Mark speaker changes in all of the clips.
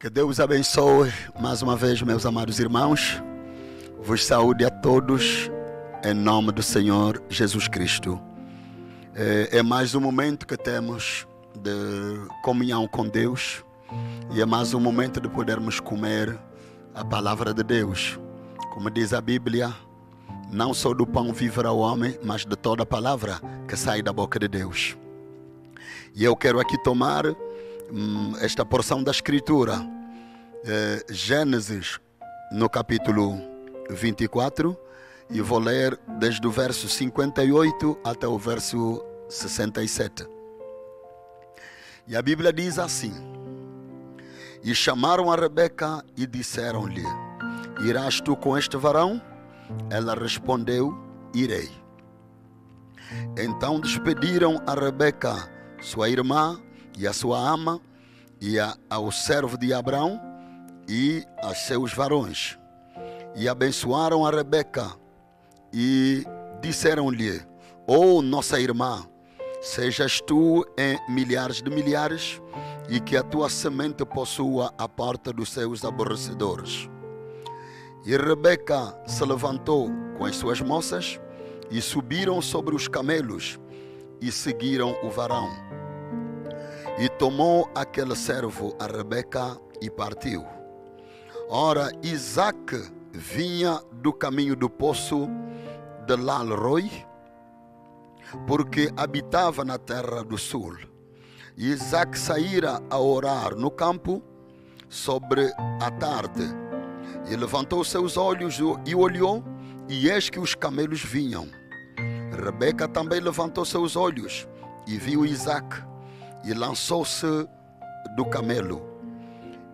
Speaker 1: Que Deus abençoe mais uma vez, meus amados irmãos. Vos saúde a todos em nome do Senhor Jesus Cristo. É mais um momento que temos de comunhão com Deus e é mais um momento de podermos comer a palavra de Deus. Como diz a Bíblia, não só do pão viverá o homem, mas de toda a palavra que sai da boca de Deus. E eu quero aqui tomar esta porção da Escritura, Gênesis, no capítulo 24, e vou ler desde o verso 58 até o verso 67. E a Bíblia diz assim: E chamaram a Rebeca e disseram-lhe: Irás tu com este varão? Ela respondeu: Irei. Então despediram a Rebeca, sua irmã, e a sua ama, e ao servo de Abrão, e a seus varões. E abençoaram a Rebeca, e disseram-lhe: Ó nossa irmã, sejas tu em milhares de milhares, e que a tua semente possua a porta dos seus aborrecedores. E Rebeca se levantou com as suas moças, e subiram sobre os camelos, e seguiram o varão. E tomou aquele servo a Rebeca e partiu. Ora, Isaque vinha do caminho do poço de Lalroi, porque habitava na terra do sul. E Isaque saíra a orar no campo sobre a tarde. E levantou seus olhos e olhou, e eis que os camelos vinham. Rebeca também levantou seus olhos e viu Isaque, e lançou-se do camelo.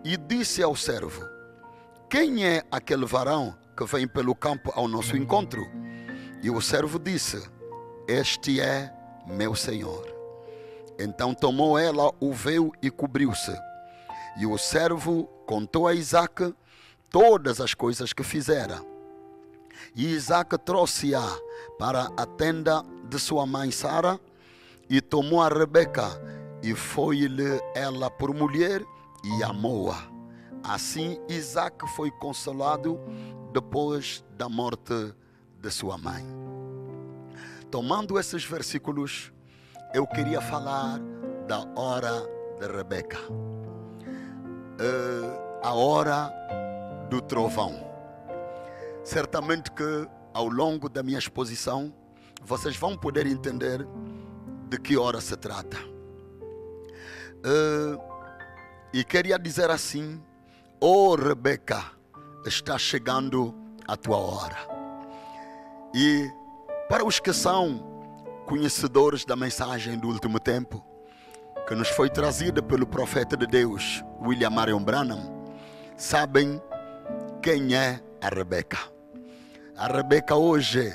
Speaker 1: E disse ao servo: Quem é aquele varão que vem pelo campo ao nosso encontro? E o servo disse: Este é meu senhor. Então tomou ela o véu e cobriu-se. E o servo contou a Isaque todas as coisas que fizera. E Isaque trouxe-a para a tenda de sua mãe Sara, e tomou a Rebeca, e foi-lhe ela por mulher, e amou-a. Assim Isaque foi consolado depois da morte de sua mãe. Tomando esses versículos, eu queria falar da hora de Rebeca, a hora do trovão. Certamente que ao longo da minha exposição vocês vão poder entender de que hora se trata. E queria dizer assim: Oh Rebeca, está chegando a tua hora. E para os que são conhecedores da mensagem do último tempo, que nos foi trazida pelo profeta de Deus, William Marion Branham, sabem quem é a Rebeca. A Rebeca hoje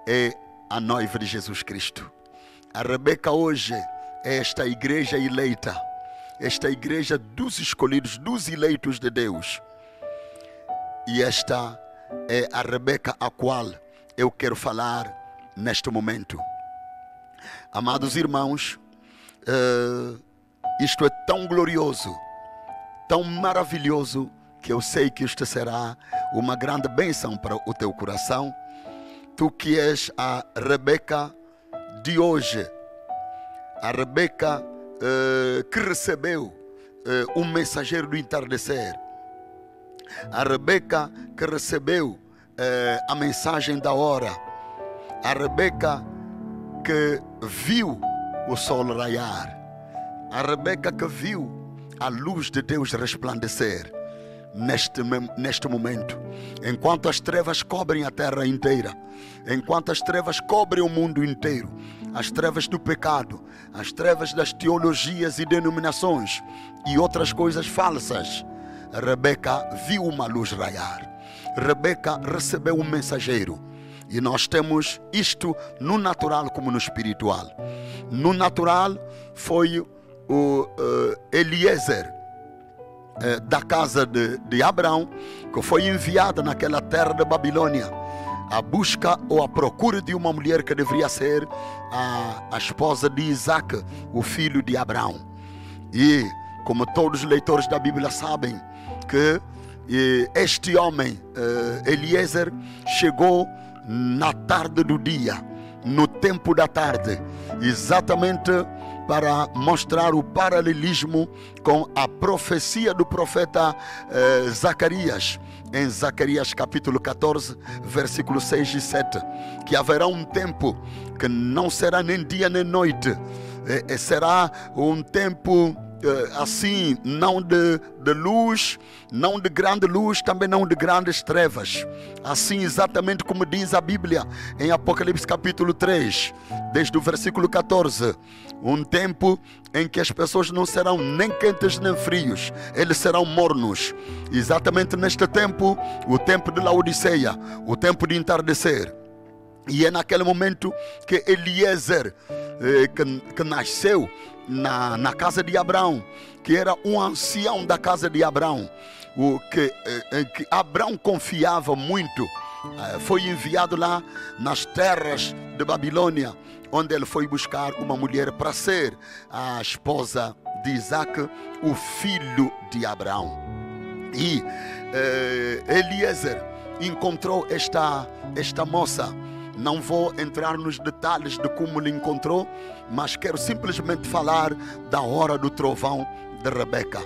Speaker 1: é a noiva de Jesus Cristo. A Rebeca hoje é esta igreja eleita, esta igreja dos escolhidos, dos eleitos de Deus. E esta é a Rebeca a qual eu quero falar neste momento. Amados irmãos, isto é tão glorioso, tão maravilhoso, que eu sei que isto será uma grande bênção para o teu coração. Tu que és a Rebeca de hoje, a Rebeca que recebeu um mensageiro do entardecer, a Rebeca que recebeu a mensagem da hora, a Rebeca que viu o sol raiar, a Rebeca que viu a luz de Deus resplandecer neste momento, enquanto as trevas cobrem a terra inteira, enquanto as trevas cobrem o mundo inteiro, as trevas do pecado, as trevas das teologias e denominações e outras coisas falsas. Rebeca viu uma luz raiar. Rebeca recebeu um mensageiro. E nós temos isto no natural como no espiritual. No natural foi o Eliezer, da casa de Abrão, que foi enviada naquela terra da Babilônia à busca ou à procura de uma mulher que deveria ser a esposa de Isaque, o filho de Abrão. E como todos os leitores da Bíblia sabem, que este homem, Eliezer, chegou na tarde do dia, no tempo da tarde, exatamente para mostrar o paralelismo com a profecia do profeta Zacarias, em Zacarias capítulo 14, versículos 6 e 7, que haverá um tempo que não será nem dia nem noite, será um tempo assim, não de luz, não de grande luz, também não de grandes trevas. Assim, exatamente como diz a Bíblia em Apocalipse capítulo 3, desde o versículo 14. Um tempo em que as pessoas não serão nem quentes nem frios, eles serão mornos. Exatamente neste tempo, o tempo de Laodiceia, o tempo de entardecer. E é naquele momento que Eliezer, que nasceu na casa de Abraão, que era um ancião da casa de Abraão, que Abraão confiava muito, foi enviado lá nas terras de Babilônia, onde ele foi buscar uma mulher para ser a esposa de Isaac, o filho de Abraão. E Eliezer encontrou esta moça. Não vou entrar nos detalhes de como lhe encontrou, mas quero simplesmente falar da hora do trovão de Rebeca.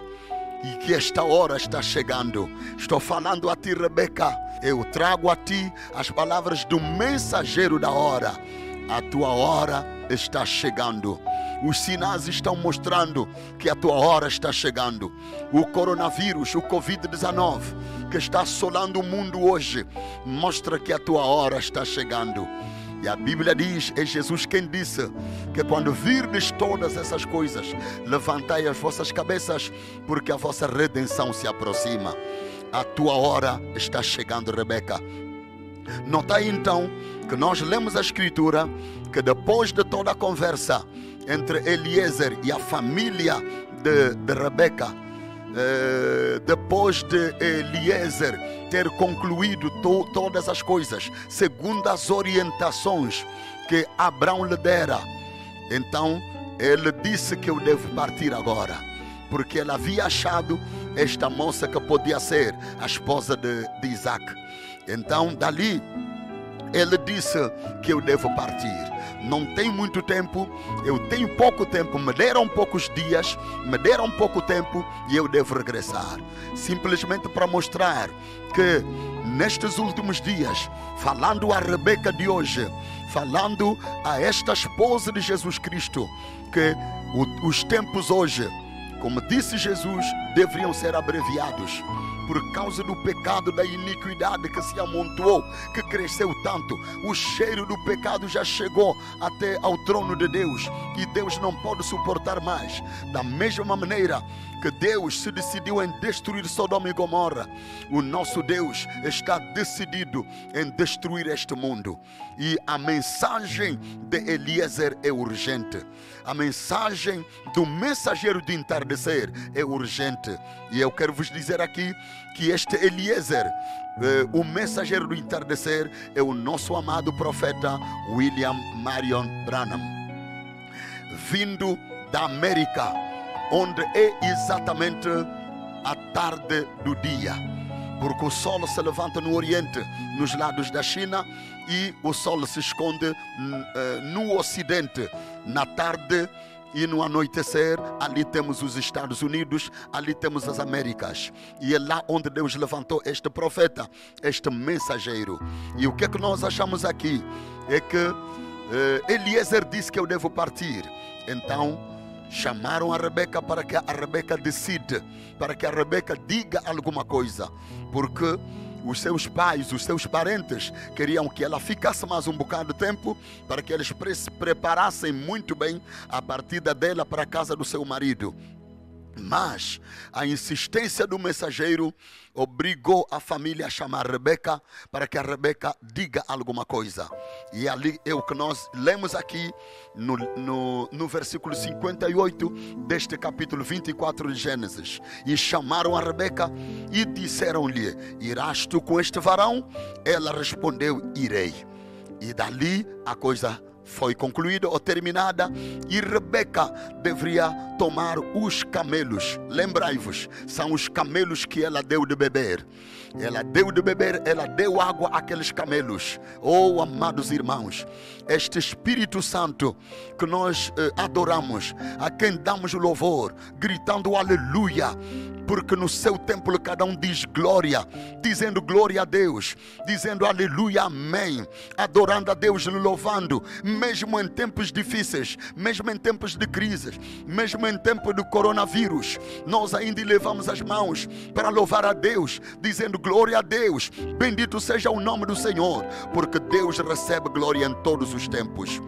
Speaker 1: E que esta hora está chegando. Estou falando a ti, Rebeca. Eu trago a ti as palavras do mensageiro da hora. A tua hora está chegando. Os sinais estão mostrando que a tua hora está chegando. O coronavírus, o Covid-19, que está assolando o mundo hoje, mostra que a tua hora está chegando. E a Bíblia diz, é Jesus quem disse, que quando virdes todas essas coisas, levantai as vossas cabeças, porque a vossa redenção se aproxima. A tua hora está chegando, Rebeca. Notai então que nós lemos a Escritura, que depois de toda a conversa entre Eliezer e a família de Rebeca, depois de Eliezer ter concluído todas as coisas segundo as orientações que Abraão lhe dera, então ele disse que eu devo partir agora, porque ele havia achado esta moça que podia ser a esposa de Isaac. Então dali ele disse que eu devo partir. Não tenho muito tempo, eu tenho pouco tempo, me deram poucos dias, me deram pouco tempo e eu devo regressar. Simplesmente para mostrar que nestes últimos dias, falando a Rebeca de hoje, falando a esta esposa de Jesus Cristo, que os tempos hoje, como disse Jesus, deveriam ser abreviados. Por causa do pecado, da iniquidade que se amontoou, que cresceu tanto, o cheiro do pecado já chegou até ao trono de Deus, e Deus não pode suportar mais. Da mesma maneira que Deus se decidiu em destruir Sodoma e Gomorra, o nosso Deus está decidido em destruir este mundo. E a mensagem de Eliezer é urgente. A mensagem do mensageiro de entardecer é urgente. E eu quero vos dizer aqui que este Eliezer, o mensageiro do entardecer, é o nosso amado profeta William Marion Branham, vindo da América, onde é exatamente a tarde do dia, porque o sol se levanta no Oriente, nos lados da China, e o sol se esconde no Ocidente, na tarde e no anoitecer. Ali temos os Estados Unidos, ali temos as Américas, e é lá onde Deus levantou este profeta, este mensageiro. E o que é que nós achamos aqui? É que Eliezer disse que eu devo partir. Então chamaram a Rebeca para que a Rebeca decida, para que a Rebeca diga alguma coisa, porque os seus pais, os seus parentes queriam que ela ficasse mais um bocado de tempo, para que eles preparassem muito bem a partida dela para a casa do seu marido. Mas a insistência do mensageiro obrigou a família a chamar Rebeca, para que a Rebeca diga alguma coisa. E ali é o que nós lemos aqui no versículo 58 deste capítulo 24 de Gênesis. E chamaram a Rebeca e disseram-lhe: irás tu com este varão? Ela respondeu: irei. E dali a coisa foi concluída ou terminada, e Rebeca deveria tomar os camelos. Lembrai-vos, são os camelos que ela deu de beber. Ela deu de beber, ela deu água àqueles camelos. Oh, amados irmãos, este Espírito Santo que nós adoramos, a quem damos louvor, gritando aleluia, porque no seu templo cada um diz glória, dizendo glória a Deus, dizendo aleluia, amém, adorando a Deus, louvando, mesmo em tempos difíceis, mesmo em tempos de crises, mesmo em tempo do coronavírus, nós ainda levamos as mãos para louvar a Deus, dizendo glória a Deus, bendito seja o nome do Senhor, porque Deus recebe glória em todos os tempos.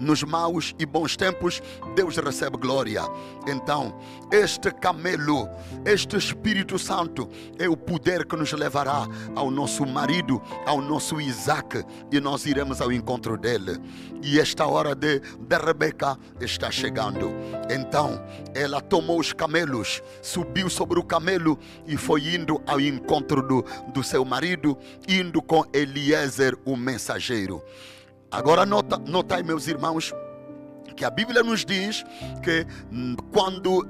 Speaker 1: Nos maus e bons tempos, Deus recebe glória. Então, este camelo, este Espírito Santo, é o poder que nos levará ao nosso marido, ao nosso Isaac, e nós iremos ao encontro dele. E esta hora de Rebeca está chegando. Então, ela tomou os camelos, subiu sobre o camelo e foi indo ao encontro do seu marido, indo com Eliezer, o mensageiro. Agora notai, meus irmãos, que a Bíblia nos diz que quando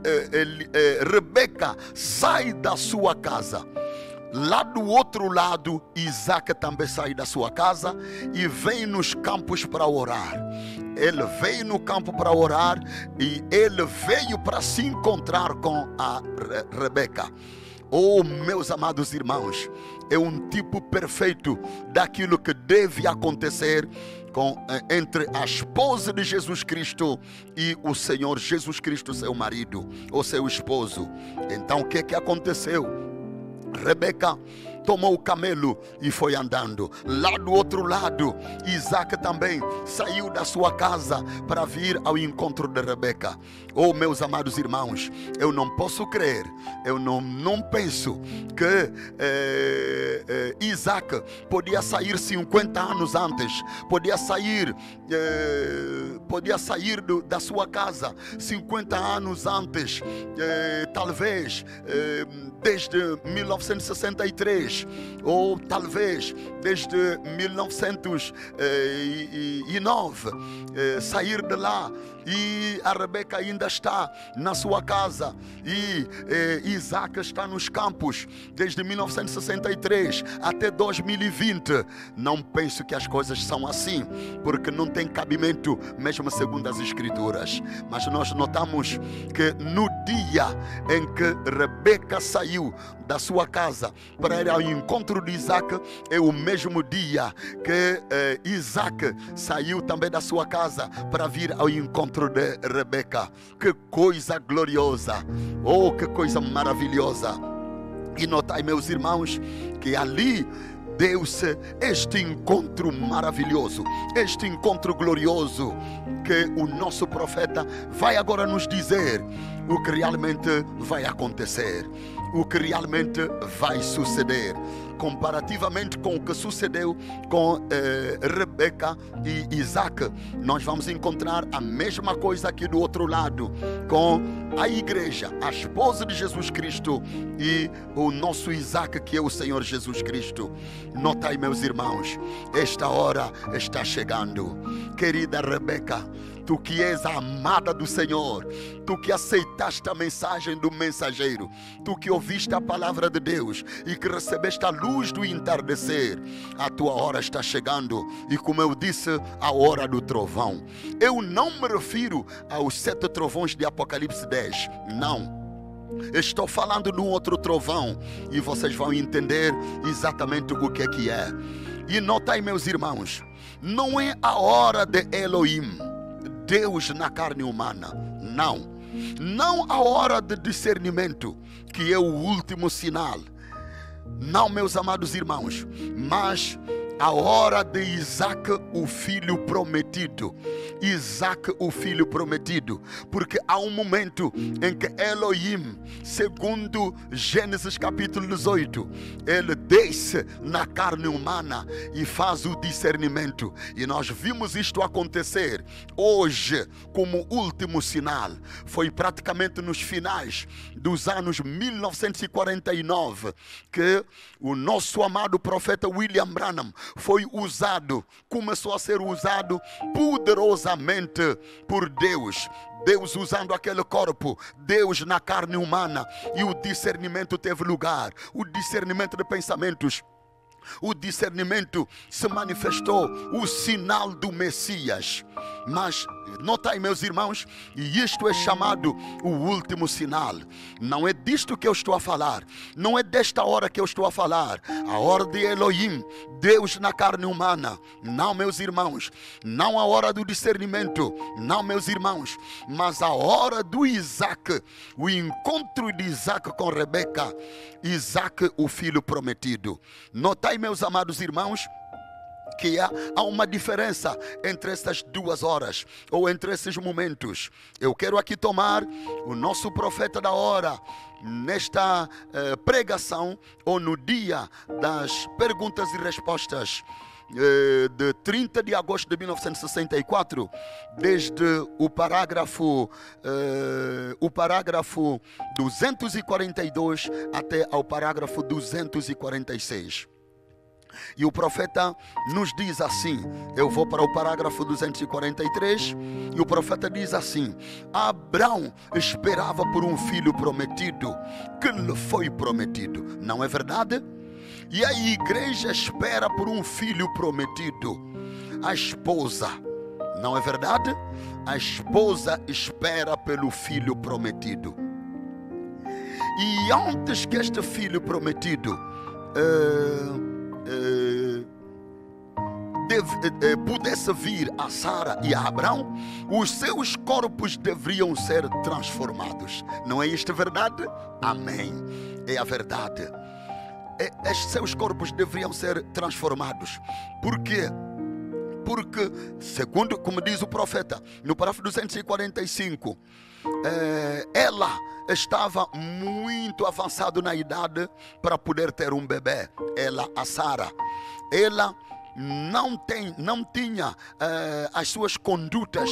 Speaker 1: Rebeca sai da sua casa, lá do outro lado, Isaac também sai da sua casa e vem nos campos para orar. Ele veio no campo para orar e ele veio para se encontrar com a Rebeca. Oh, meus amados irmãos, é um tipo perfeito daquilo que deve acontecer entre a esposa de Jesus Cristo e o Senhor Jesus Cristo, seu marido, ou seu esposo. Então o que aconteceu? Rebeca tomou o camelo e foi andando. Lá do outro lado, Isaac também saiu da sua casa para vir ao encontro de Rebeca. Oh, meus amados irmãos, eu não posso crer, eu não penso que Isaac podia sair 50 anos antes, podia sair da sua casa 50 anos antes, talvez desde 1963, ou talvez desde 1909, sair de lá, e a Rebeca ainda está na sua casa e Isaac está nos campos desde 1963 até 2020. Não penso que as coisas são assim, porque não tem cabimento mesmo segundo as Escrituras. Mas nós notamos que no dia em que Rebeca saiu da sua casa para ir ao encontro de Isaac, é o mesmo dia que Isaac saiu também da sua casa para vir ao encontro de Rebeca. Que coisa gloriosa! Oh, que coisa maravilhosa! E notai, meus irmãos, que ali deu-se este encontro maravilhoso, este encontro glorioso, que o nosso profeta vai agora nos dizer o que realmente vai acontecer, o que realmente vai suceder, comparativamente com o que sucedeu com Rebeca e Isaac. Nós vamos encontrar a mesma coisa aqui do outro lado, com a igreja, a esposa de Jesus Cristo e o nosso Isaac, que é o Senhor Jesus Cristo. Notai, meus irmãos, esta hora está chegando. Querida Rebeca, tu que és a amada do Senhor, tu que aceitaste a mensagem do mensageiro, tu que ouviste a palavra de Deus e que recebeste a luz do entardecer, a tua hora está chegando. E como eu disse, a hora do trovão. Eu não me refiro aos 7 trovões de Apocalipse 10, não. Estou falando de um outro trovão e vocês vão entender exatamente o que é. E notai, meus irmãos, não é a hora de Elohim, Deus na carne humana, não a hora de discernimento, que é o último sinal, não, meus amados irmãos, mas a hora de Isaac, o filho prometido. Isaac, o filho prometido. Porque há um momento em que Elohim, segundo Gênesis capítulo 18, ele desce na carne humana e faz o discernimento. E nós vimos isto acontecer hoje como último sinal. Foi praticamente nos finais dos anos 1949 que o nosso amado profeta William Branham foi usado, começou a ser usado poderosamente por Deus. Deus usando aquele corpo, Deus na carne humana, e o discernimento teve lugar, o discernimento de pensamentos. O discernimento se manifestou, o sinal do Messias. Mas notai, meus irmãos, e isto é chamado o último sinal. Não é disto que eu estou a falar, não é desta hora que eu estou a falar. A hora de Elohim, Deus na carne humana. Não, meus irmãos, não a hora do discernimento, não, meus irmãos, mas a hora do Isaac, o encontro de Isaac com Rebeca, Isaac, o filho prometido. Notai, meus amados irmãos, que há uma diferença entre essas duas horas, ou entre esses momentos. Eu quero aqui tomar o nosso profeta da hora, nesta pregação, ou no dia das perguntas e respostas, de 30 de agosto de 1964, desde o parágrafo 242 até ao parágrafo 246. E o profeta nos diz assim, eu vou para o parágrafo 243, e o profeta diz assim: Abraão esperava por um filho prometido, que lhe foi prometido. Não é verdade? E a igreja espera por um filho prometido. A esposa, não é verdade? A esposa espera pelo filho prometido. E antes que este filho prometido pudesse vir a Sara e a Abraão, os seus corpos deveriam ser transformados. Não é isto a verdade? Amém. É a verdade. Estes seus corpos deveriam ser transformados. Por quê? Porque, segundo, como diz o profeta, no parágrafo 245, ela estava muito avançada na idade para poder ter um bebê. Ela, a Sara, ela não tinha as suas condutas,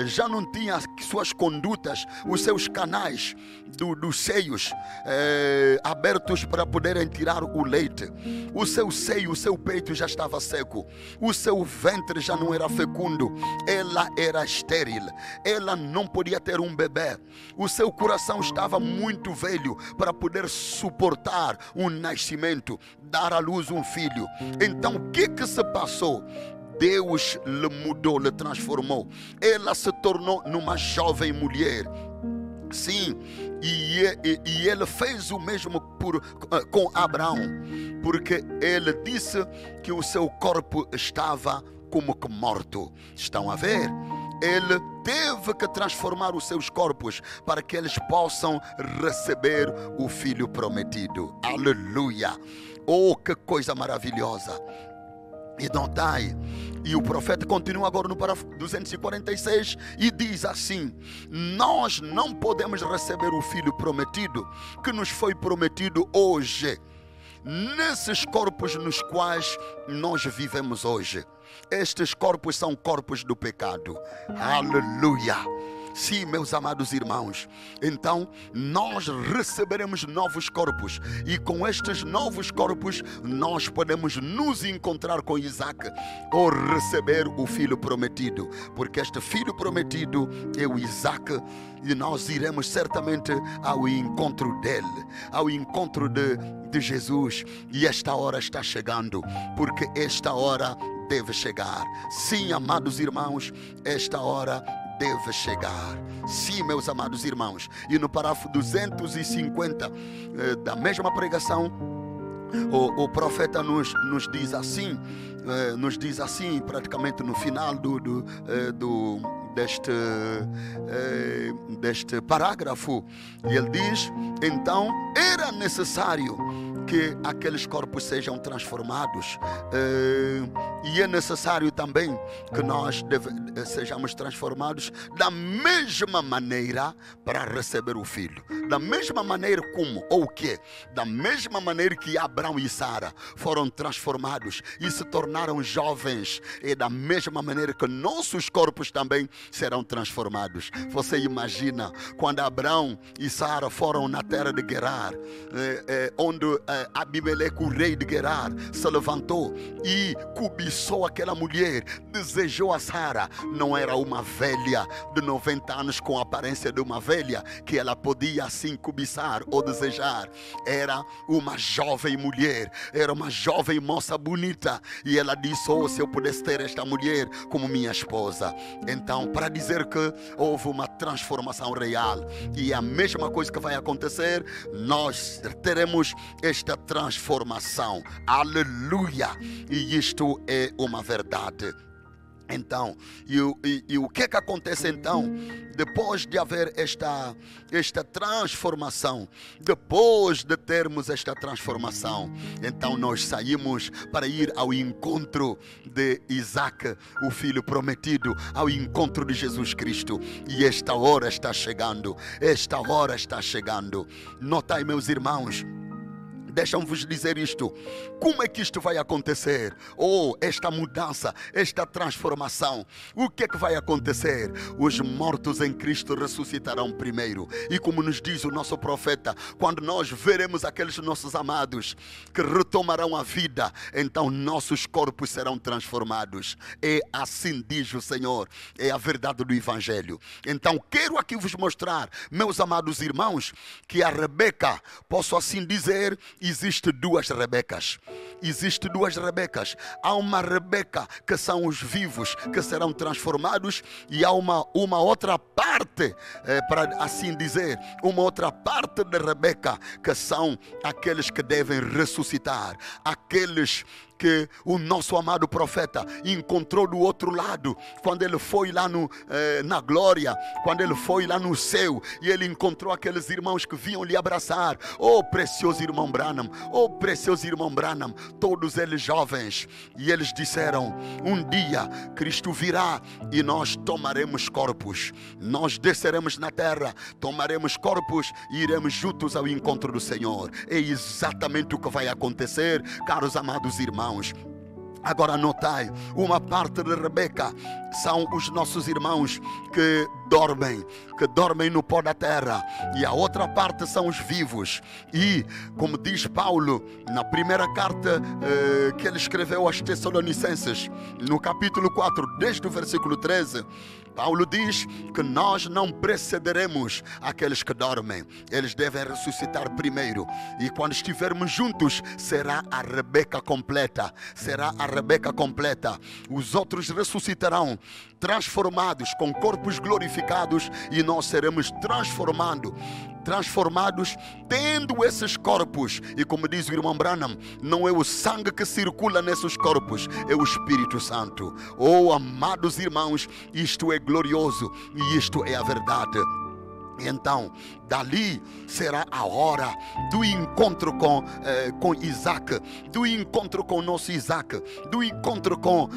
Speaker 1: já não tinha as suas condutas, os seus canais dos seios abertos para poderem tirar o leite. O seu seio, o seu peito já estava seco, o seu ventre já não era fecundo, ela era estéril, ela não podia ter um bebê, o seu coração estava muito velho para poder suportar um nascimento, dar à luz um filho. Então o que se passou? Deus lhe mudou, lhe transformou. Ela se tornou numa jovem mulher. Sim, e ele fez o mesmo com Abraão, porque ele disse que o seu corpo estava como que morto. Estão a ver? Ele teve que transformar os seus corpos para que eles possam receber o filho prometido. Aleluia! Oh, que coisa maravilhosa! E notai, e o profeta continua agora no parágrafo 246 e diz assim: nós não podemos receber o filho prometido que nos foi prometido hoje, nesses corpos nos quais nós vivemos hoje. Estes corpos são corpos do pecado. Aleluia! Sim, meus amados irmãos, então nós receberemos novos corpos, e com estes novos corpos nós podemos nos encontrar com Isaac, ou receber o filho prometido, porque este filho prometido é o Isaac, e nós iremos certamente ao encontro dele, ao encontro de Jesus. E esta hora está chegando, porque esta hora deve chegar. Sim, amados irmãos, esta hora deve chegar. Sim, meus amados irmãos. E no parágrafo 250 da mesma pregação, o profeta nos diz assim, praticamente no final deste parágrafo, e ele diz: então era necessário que aqueles corpos sejam transformados, e é necessário também que nós sejamos transformados da mesma maneira para receber o filho. Da mesma maneira como, ou o quê? Da mesma maneira que Abraão e Sara foram transformados e se tornaram jovens, é da mesma maneira que nossos corpos também serão transformados. Você imagina quando Abraão e Sara foram na terra de Gerar, onde Abimeleque, o rei de Gerar, se levantou e cobiçou aquela mulher, desejou a Sara. Não era uma velha de 90 anos com a aparência de uma velha que ela podia assim cobiçar ou desejar. Era uma jovem mulher, era uma jovem moça bonita, e ela disse: oh, se eu pudesse ter esta mulher como minha esposa. Então, para dizer que houve uma transformação real, e a mesma coisa que vai acontecer, nós teremos esta transformação. Aleluia! E isto é uma verdade. Então, e o que acontece então, depois de haver esta transformação, depois de termos esta transformação, então nós saímos para ir ao encontro de Isaac, o filho prometido, ao encontro de Jesus Cristo. E esta hora está chegando, esta hora está chegando. Notai, meus irmãos, deixam-vos dizer isto. Como é que isto vai acontecer? Oh, esta mudança, esta transformação. O que é que vai acontecer? Os mortos em Cristo ressuscitarão primeiro. E como nos diz o nosso profeta, quando nós veremos aqueles nossos amados que retomarão a vida, então nossos corpos serão transformados. É assim diz o Senhor. É a verdade do Evangelho. Então quero aqui vos mostrar, meus amados irmãos, que a Rebeca, posso assim dizer, existe duas Rebecas. Existe duas Rebecas. Há uma Rebeca que são os vivos que serão transformados, e há uma outra parte, para assim dizer, uma outra parte de Rebeca que são aqueles que devem ressuscitar, aqueles que o nosso amado profeta encontrou do outro lado, quando ele foi lá na glória, quando ele foi lá no céu, e ele encontrou aqueles irmãos que vinham lhe abraçar. Oh, precioso irmão Branham, oh, precioso irmão Branham, todos eles jovens, e eles disseram: um dia Cristo virá e nós tomaremos corpos, nós desceremos na terra, tomaremos corpos e iremos juntos ao encontro do Senhor. É exatamente o que vai acontecer, caros amados irmãos. Agora notai, uma parte de Rebeca são os nossos irmãos que dormem no pó da terra, e a outra parte são os vivos. E como diz Paulo na primeira carta que ele escreveu aos Tessalonicenses, no capítulo 4, desde o versículo 13, Paulo diz que nós não precederemos aqueles que dormem, eles devem ressuscitar primeiro, e quando estivermos juntos será a Rebeca completa, será a Rebeca completa. Os outros ressuscitarão transformados, com corpos glorificados, e nós seremos transformados tendo esses corpos. E como diz o irmão Branham, não é o sangue que circula nesses corpos, é o Espírito Santo. Oh, amados irmãos, isto é glorioso e isto é a verdade. Então, dali será a hora do encontro com Isaac, do encontro com o nosso Isaac, do encontro com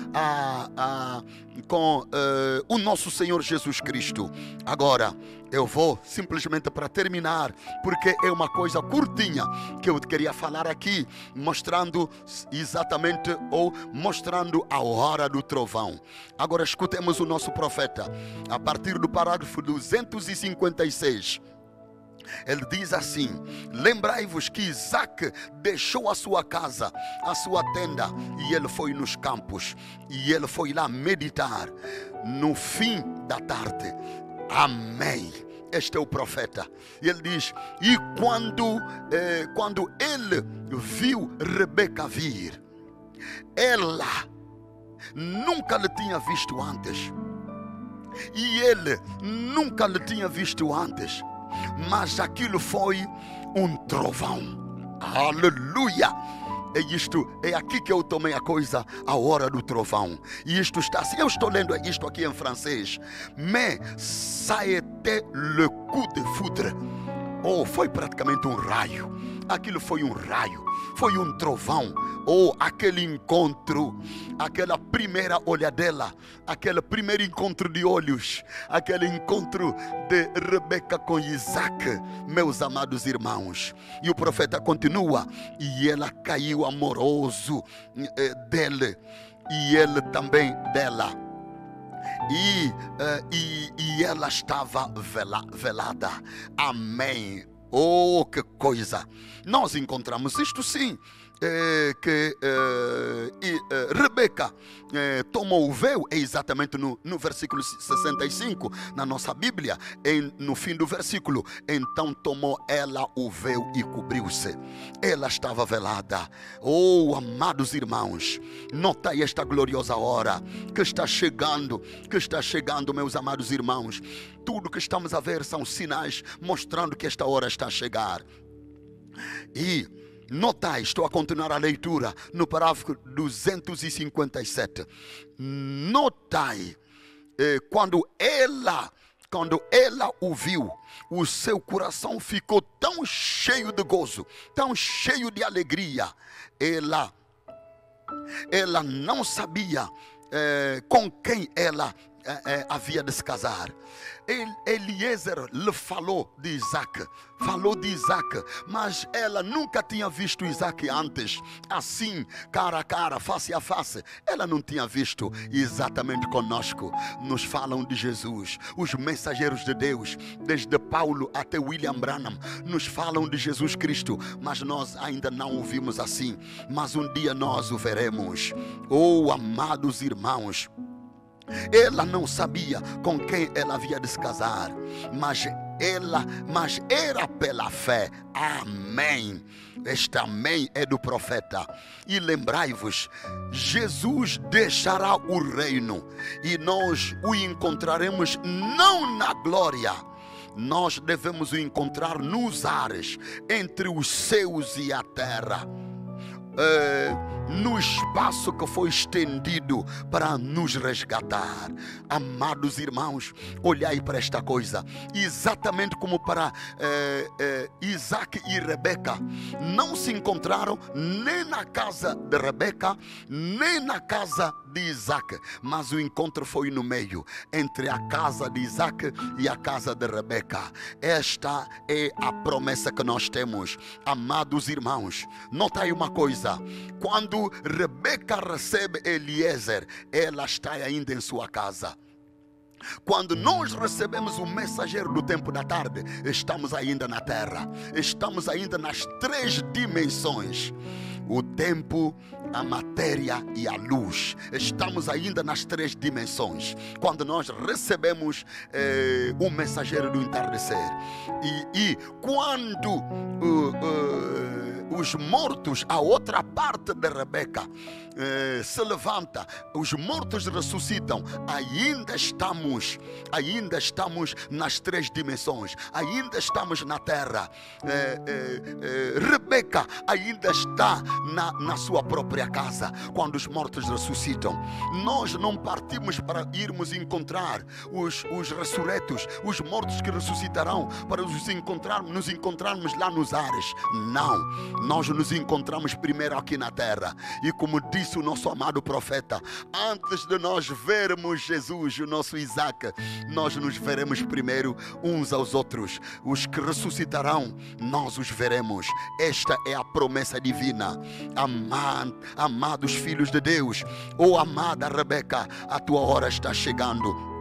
Speaker 1: o nosso Senhor Jesus Cristo. Agora, eu vou simplesmente para terminar, porque é uma coisa curtinha que eu queria falar aqui, mostrando exatamente, ou mostrando a hora do trovão. Agora escutemos o nosso profeta, a partir do parágrafo 256. Ele diz assim: lembrai-vos que Isaac deixou a sua casa, a sua tenda, e ele foi nos campos, e ele foi lá meditar no fim da tarde. Amém. Este é o profeta. E ele diz: e quando ele viu Rebeca vir, ela nunca lhe tinha visto antes, e ele nunca lhe tinha visto antes, mas aquilo foi um trovão. Aleluia! É aqui que eu tomei a coisa, a hora do trovão. E isto está assim, eu estou lendo isto aqui em francês. Mais ça était le coup de foudre. foi praticamente um raio. Aquilo foi um raio, foi um trovão. Aquele encontro, aquela primeira olhadela, aquele primeiro encontro de olhos, aquele encontro de Rebeca com Isaac, meus amados irmãos. E o profeta continua: e ela caiu amoroso dele, e ele também dela. E ela estava velada. Amém. Que coisa! Nós encontramos isto sim. Rebeca tomou o véu, é exatamente no versículo 65 na nossa Bíblia, no fim do versículo. Então tomou ela o véu e cobriu-se. Ela estava velada. Amados irmãos, notai esta gloriosa hora que está chegando, meus amados irmãos. Tudo que estamos a ver são sinais mostrando que esta hora está a chegar. E notai, estou a continuar a leitura no parágrafo 257. Notai, quando ela o viu, o seu coração ficou tão cheio de gozo, tão cheio de alegria. Ela não sabia com quem ela havia de se casar. Eliezer lhe falou de Isaac, mas ela nunca tinha visto Isaac antes, assim, cara a cara, face a face. Ela não tinha visto. Exatamente conosco nos falam de Jesus. Os mensageiros de Deus, desde Paulo até William Branham, nos falam de Jesus Cristo, mas nós ainda não o vimos assim. Mas um dia nós o veremos. Amados irmãos, ela não sabia com quem ela havia de se casar, mas era pela fé. Amém. Este amém é do profeta. E lembrai-vos, Jesus deixará o reino e nós o encontraremos não na glória. Nós devemos o encontrar nos ares, entre os céus e a terra, no espaço que foi estendido para nos resgatar. Amados irmãos, olhai para esta coisa. Exatamente como para Isaac e Rebeca, não se encontraram nem na casa de Rebeca, nem na casa de Isaac, mas o encontro foi no meio, entre a casa de Isaac e a casa de Rebeca. Esta é a promessa que nós temos. Amados irmãos, notai uma coisa: quando Rebeca recebe Eliezer, ela está ainda em sua casa. Quando nós recebemos o mensageiro do tempo da tarde, estamos ainda na terra, estamos ainda nas três dimensões: o tempo, a matéria e a luz. Estamos ainda nas três dimensões quando nós recebemos o mensageiro do entardecer. E quando os mortos, a outra parte de Rebeca, se levanta, os mortos ressuscitam, ainda estamos nas três dimensões, ainda estamos na terra. Rebeca ainda está na sua própria casa quando os mortos ressuscitam. Nós não partimos para irmos encontrar os ressurretos, os mortos que ressuscitarão, para nos encontrarmos lá nos ares. Não, nós nos encontramos primeiro aqui na terra. E como disse o nosso amado profeta, antes de nós vermos Jesus, o nosso Isaac, nós nos veremos primeiro uns aos outros. Os que ressuscitarão, nós os veremos. Esta é a promessa divina. Amados filhos de Deus, amada Rebeca, a tua hora está chegando.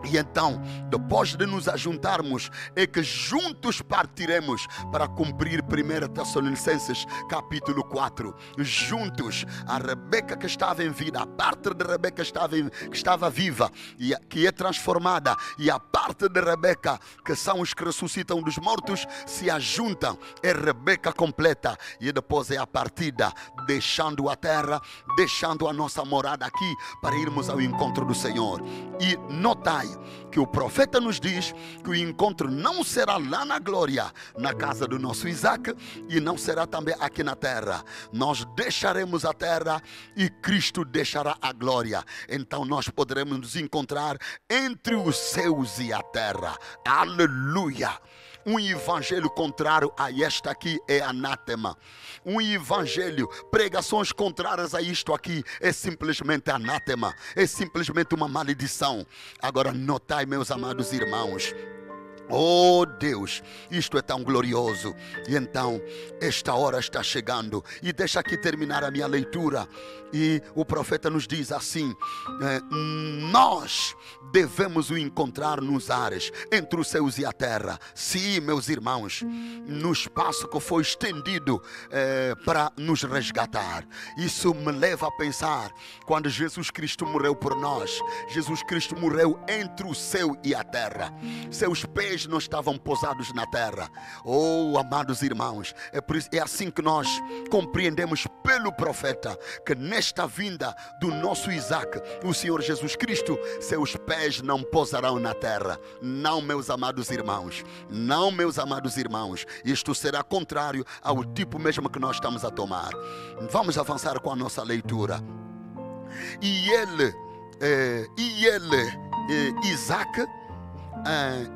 Speaker 1: E então, depois de nos ajuntarmos, é que juntos partiremos para cumprir 1 Tessalonicenses capítulo 4. Juntos, a Rebeca que estava em vida, a parte de Rebeca que estava viva e que é transformada, e a parte de Rebeca que são os que ressuscitam dos mortos, se ajuntam. É Rebeca completa. E depois é a partida, deixando a terra, deixando a nossa morada aqui para irmos ao encontro do Senhor. E notai que o profeta nos diz que o encontro não será lá na glória, na casa do nosso Isaac, e não será também aqui na terra. Nós deixaremos a terra e Cristo deixará a glória. Então nós poderemos nos encontrar entre os céus e a terra. Aleluia! Um evangelho contrário a esta aqui é anátema. Um evangelho, pregações contrárias a isto aqui é simplesmente anátema. É simplesmente uma maldição. Agora notai, meus amados irmãos, oh Deus, isto é tão glorioso. E então, esta hora está chegando. E deixa aqui terminar a minha leitura. E o profeta nos diz assim: nós devemos o encontrar nos ares, entre os céus e a terra. Sim, meus irmãos, no espaço que foi estendido para nos resgatar. Isso me leva a pensar, quando Jesus Cristo morreu por nós, Jesus Cristo morreu entre o céu e a terra. Seus pés não estavam pousados na terra. Oh, amados irmãos, é assim que nós compreendemos pelo profeta que nesta vinda do nosso Isaac, o Senhor Jesus Cristo, seus pés não pousarão na terra. Não, meus amados irmãos. Não, meus amados irmãos. Isto será contrário ao tipo mesmo que nós estamos a tomar. Vamos avançar com a nossa leitura. Isaac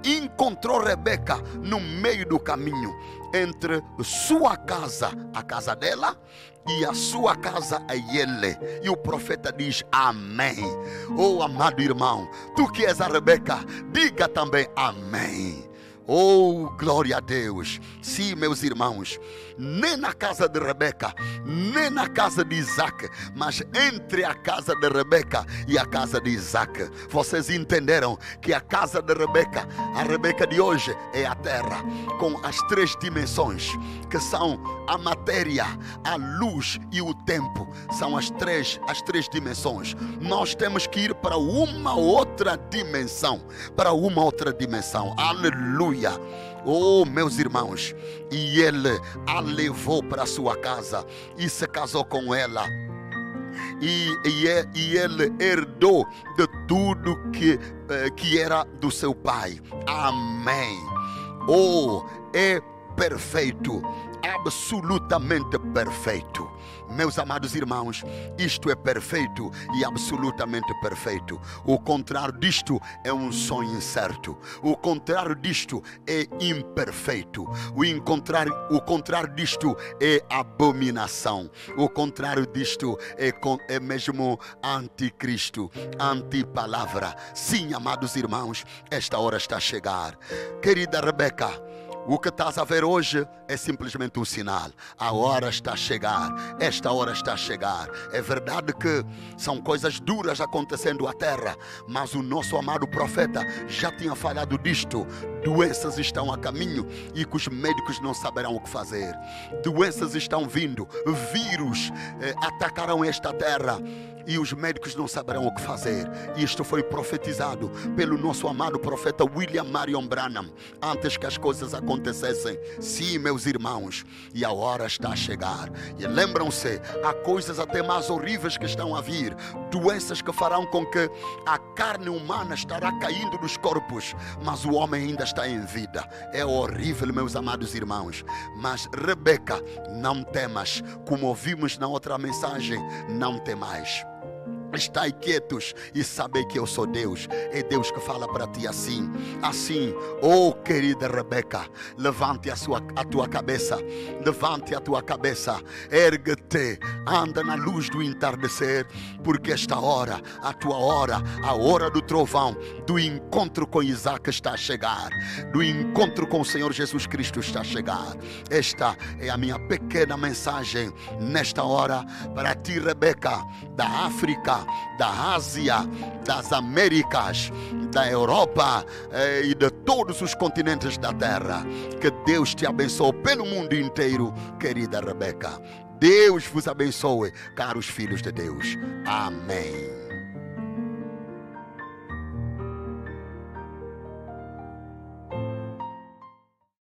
Speaker 1: encontrou Rebeca no meio do caminho, entre sua casa, a casa dela, e a sua casa a ele. E o profeta diz amém. Oh, amado irmão, tu que és a Rebeca, diga também amém. Oh, glória a Deus. Sim, meus irmãos, nem na casa de Rebeca, nem na casa de Isaac, mas entre a casa de Rebeca e a casa de Isaac, vocês entenderam que a casa de Rebeca, a Rebeca de hoje, é a terra, com as três dimensões, que são a matéria, a luz e o tempo. São as três dimensões. Nós temos que ir para uma outra dimensão, aleluia. Oh, meus irmãos, e ele a levou para a sua casa e se casou com ela. E ele herdou de tudo que era do seu pai. Amém. Oh, é perfeito, absolutamente perfeito. Meus amados irmãos, isto é perfeito e absolutamente perfeito. O contrário disto é um sonho incerto. O contrário disto é imperfeito. O contrário disto é abominação. O contrário disto é mesmo anticristo, antipalavra. Sim, amados irmãos, esta hora está a chegar. Querida Rebeca, o que estás a ver hoje é simplesmente um sinal. A hora está a chegar. Esta hora está a chegar. É verdade que são coisas duras acontecendo à terra, mas o nosso amado profeta já tinha falado disto. Doenças estão a caminho e que os médicos não saberão o que fazer. Doenças estão vindo. Vírus atacarão esta terra e os médicos não saberão o que fazer. Isto foi profetizado pelo nosso amado profeta William Marion Branham, antes que as coisas acontecessem. Sim, meus irmãos, e a hora está a chegar. E lembram-se, há coisas até mais horríveis que estão a vir. Doenças que farão com que a carne humana estará caindo dos corpos, mas o homem ainda está em vida. É horrível, meus amados irmãos. Mas Rebeca, não temas, como ouvimos na outra mensagem, não temais. Estai quietos e sabei que eu sou Deus. É Deus que fala para ti assim. Assim, oh querida Rebeca, levante a tua cabeça. Levante a tua cabeça. Ergue-te. Anda na luz do entardecer. Porque esta hora, a tua hora, a hora do trovão, do encontro com Isaac está a chegar. Do encontro com o Senhor Jesus Cristo está a chegar. Esta é a minha pequena mensagem nesta hora para ti, Rebeca, da África, da Ásia, das Américas, da Europa e de todos os continentes da terra. Que Deus te abençoe pelo mundo inteiro, querida Rebeca. Deus vos abençoe, caros filhos de Deus. Amém.